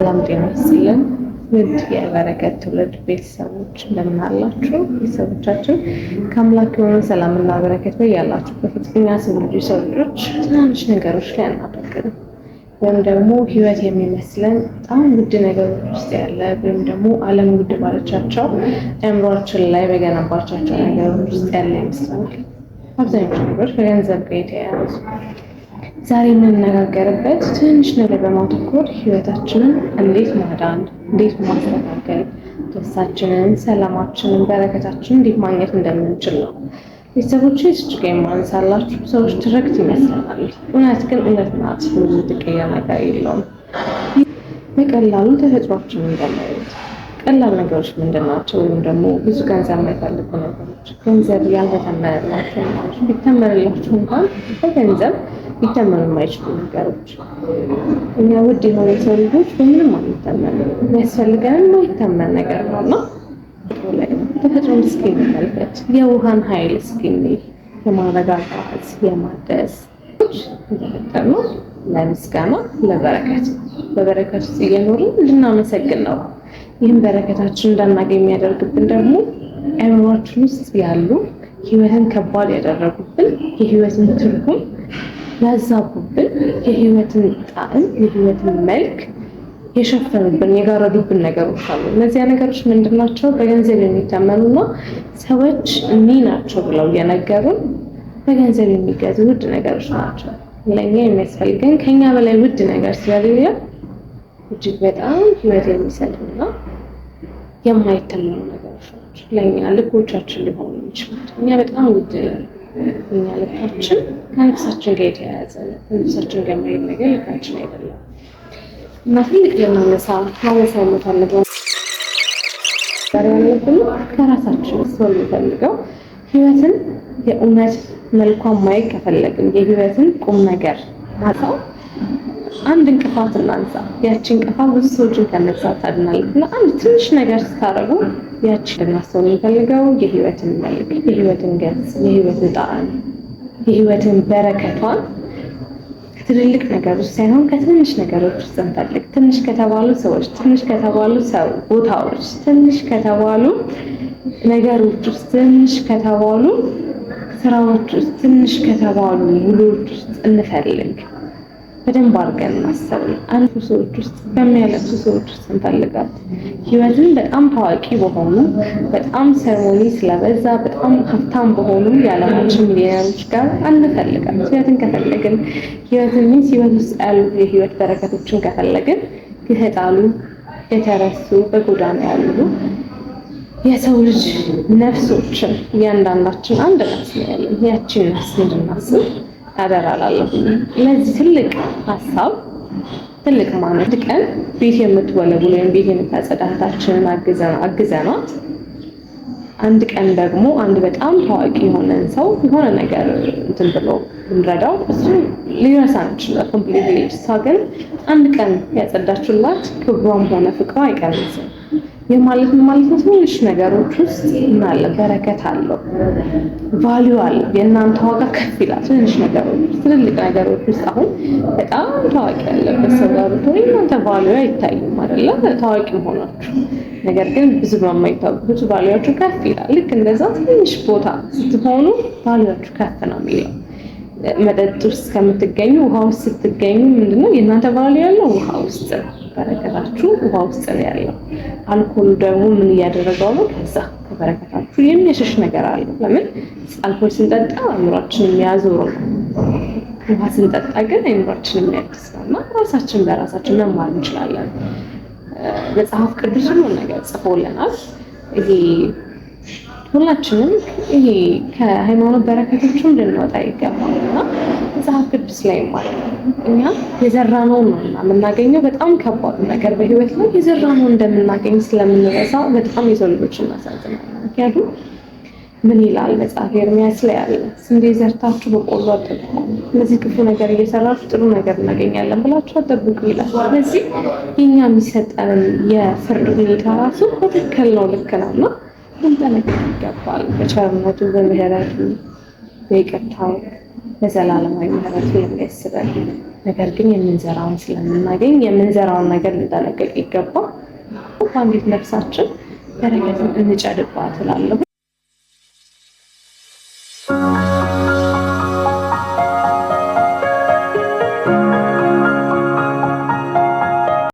ሰላም ጤና ይስጥልን። ውድ የበረከት ትውልድ ቤተሰቦች እንደምን አላችሁ? ቤተሰቦቻችን ከአምላክ የሆነ ሰላምና በረከት በያላችሁበት እኛ ሰው ልጆች ትናንሽ ነገሮች ላይ አናተኩርም። ወይም ደግሞ ህይወት የሚመስለን በጣም ውድ ነገሮች ውስጥ ያለ ወይም ደግሞ ዓለም ውድ ባለቻቸው አእምሯችን ላይ በገነባቻቸው ነገሮች ውስጥ ያለ ይመስላል። አብዛኞቹ ነገሮች ከገንዘብ ጋር የተያያዙ። ዛሬ የምንነጋገርበት ትንሽ ነገር በማተኮር ህይወታችንን እንዴት ማዳን፣ እንዴት ማስተካከል፣ ደስታችንን፣ ሰላማችንን፣ በረከታችንን እንዴት ማግኘት እንደምንችል ነው። ቤተሰቦች ስጭቅ የማነሳላችሁ ሰዎች ትርክት ይመስላል። እውነት ግን እውነት ናት። ብዙ ትቀየር ነገር የለውም። በቀላሉ ተፈጥሯችን እንደማየት ቀላል ነገሮች ምንድን ናቸው? ወይም ደግሞ ብዙ ገንዘብ የማይፈልጉ ነገሮች፣ ገንዘብ ያልተተመነላቸው ነገሮች፣ ቢተመንላቸው እንኳን በገንዘብ ሊተመኑ የማይችሉ ነገሮች። እኛ ውድ የሆነ የሰው ልጆች በምንም አንተመንም። የሚያስፈልገን የማይተመን ነገር ነው እና ተፈጥሮን እስኪ እንመልከት። የውሃን ኃይል እስኪ የማረጋጋት የማደስ የተፈጠርነው ለምስጋና ለበረከት በበረከት ውስጥ እየኖርን እንድናመሰግን ነው። ይህን በረከታችን እንዳናገኝ የሚያደርግብን ደግሞ አእምሯችን ውስጥ ያሉ ህይወትን ከባድ ያደረጉብን የህይወትን ትርጉም ያዛቡብን የህይወትን ጣዕም የህይወትን መልክ የሸፈኑብን የጋረዱብን ነገሮች አሉ። እነዚያ ነገሮች ምንድን ናቸው? በገንዘብ የሚተመኑና ሰዎች እኒህ ናቸው ብለው የነገሩን በገንዘብ የሚገዙ ውድ ነገሮች ናቸው። ለእኛ የሚያስፈልገን ከኛ በላይ ውድ ነገር ስለሌለ እጅግ በጣም ህይወት የሚሰጡና የማይተመኑ ነገሮች ናቸው። ለእኛ ልቦቻችን ሊሆኑ ይችላል። እኛ በጣም ውድ ነን። እኛ ልባችን ከነፍሳችን ጋር የተያያዘ ነው። ከነፍሳችን ጋር የማይሄድ ነገር ልባችን አይደለም እና ትልቅ ማነሳ የምፈልገው ዛሬ ያለብን ከራሳችን ውስጥ የምፈልገው ህይወትን የእውነት መልኳን ማየት ከፈለግን የህይወትን ቁም ነገር ማሳው አንድ እንቅፋት እናንሳ። ያቺ እንቅፋት ብዙ ሰዎችን ከመግዛት ታድናለች እና አንድ ትንሽ ነገር ስታረጉ ያቺ ልናስተውል የሚፈልገው የህይወትን መልክ፣ የህይወትን ገጽ፣ የህይወትን ጣዕም፣ የህይወትን በረከቷን ትልልቅ ነገሮች ሳይሆን ከትንሽ ነገሮች ውስጥ እንፈልግ። ትንሽ ከተባሉ ሰዎች፣ ትንሽ ከተባሉ ቦታዎች፣ ትንሽ ከተባሉ ነገሮች ውስጥ፣ ትንሽ ከተባሉ ስራዎች ውስጥ፣ ትንሽ ከተባሉ ውሎች ውስጥ እንፈልግ። በደንብ አድርገን እናስተውል። አንዱ ሰዎች ውስጥ በሚያለቅሱ ሰዎች ውስጥ እንፈልጋት። ህይወትን በጣም ታዋቂ በሆኑ በጣም ሰርሞኒ ስለበዛ በጣም ሀብታም በሆኑ የዓለማችን ሚሊዮነሮች ጋር አንፈልጋት። ህይወትን ከፈለግን ህይወት ውስጥ ያሉ የህይወት በረከቶችን ከፈለግን የተጣሉ የተረሱ በጎዳና ያሉ የሰው ልጅ ነፍሶችን እያንዳንዳችን አንድ ነፍስ ነው ያለን። ያቺን ነፍስ እንድናስብ አደራላለሁ። ለዚህ ትልቅ ሀሳብ ትልቅ ማለት ቀን ቤት የምትወለውል ወይም ቤት የምታጸዳታችንን አግዘናት አንድ ቀን ደግሞ አንድ በጣም ታዋቂ የሆነን ሰው የሆነ ነገር እንትን ብሎ እንረዳው እሱ ሊረሳን ይችላል ኮምፕሊትሊ። እሷ ግን አንድ ቀን ያጸዳችሁላት ክብሯም ሆነ ፍቅሯ አይቀንስም። የማለት ትንሽ ነገሮች ውስጥ ምን አለ? በረከት አለው፣ ቫልዩ አለ። የእናንተ ዋጋ ከፍ ይላል። ትንሽ ነገሮች፣ ትልልቅ ነገሮች ውስጥ አሁን በጣም ታዋቂ ያለበት ሰው ጋር ብትሆኑ እናንተ ቫልዩ አይታይም አይደለ? ታዋቂ ሆናችሁ ነገር ግን ብዙ በማይታወቁት ቫልዩአችሁ ከፍ ይላል። ልክ እንደዛ ትንሽ ቦታ ስትሆኑ ቫልዩአችሁ ከፍ ነው የሚለው። መጠጥ ውስጥ ከምትገኙ ውሃ ውስጥ ስትገኙ ምንድነው የእናንተ ቫልዩ ያለው? ውሃ ውስጥ ነው። በረከታችሁ ውሃ ውስጥ ነው ያለው። አልኮል ደግሞ ምን እያደረገው ነው? ከዛ ከበረከታችሁ የሚያሸሽ ነገር አለ። ለምን? አልኮል ስንጠጣ አእምሯችን የሚያዞረው፣ ውሃ ስንጠጣ ግን አእምሯችን የሚያድስ ነው እና ራሳችን በራሳችን መማር እንችላለን። መጽሐፍ ቅዱስ ሁሉን ነገር ጽፎልናል። ይሄ ሁላችንም ይሄ ከሃይማኖት በረከቶች እንድንወጣ ይገባል እና መጽሐፍ ቅዱስ ላይ ማለት እኛ የዘራነውን ነው የምናገኘው። በጣም ከባዱ ነገር በህይወት ላይ የዘራነውን እንደምናገኝ ስለምንረሳ በጣም የሰው ልጆች እናሳዝናለን። ምክንያቱም ምን ይላል መጽሐፍ ኤርምያስ ላይ ያለ ስንዴ ዘርታችሁ በቆሎ አትጠብቁ፣ ስለዚህ ክፉ ነገር እየሰራችሁ ጥሩ ነገር እናገኛለን ብላችሁ አትጠብቁ ይላል። ስለዚህ የኛ የሚሰጠንን የፍርድ ሁኔታ ራሱ በትክክል ነው፣ ልክ ነው እና ልንጠነቀቅ ይገባል። በቸርነቱ በምህረቱ በይቅርታው በዘላለማዊ ምህረቱ የሚያስበን ነገር ግን የምንዘራውን ስለምናገኝ የምንዘራውን ነገር ልንጠነቀቅ ይገባል። በአንዲት ነፍሳችን በረከትን እንጨድባት እላለሁ።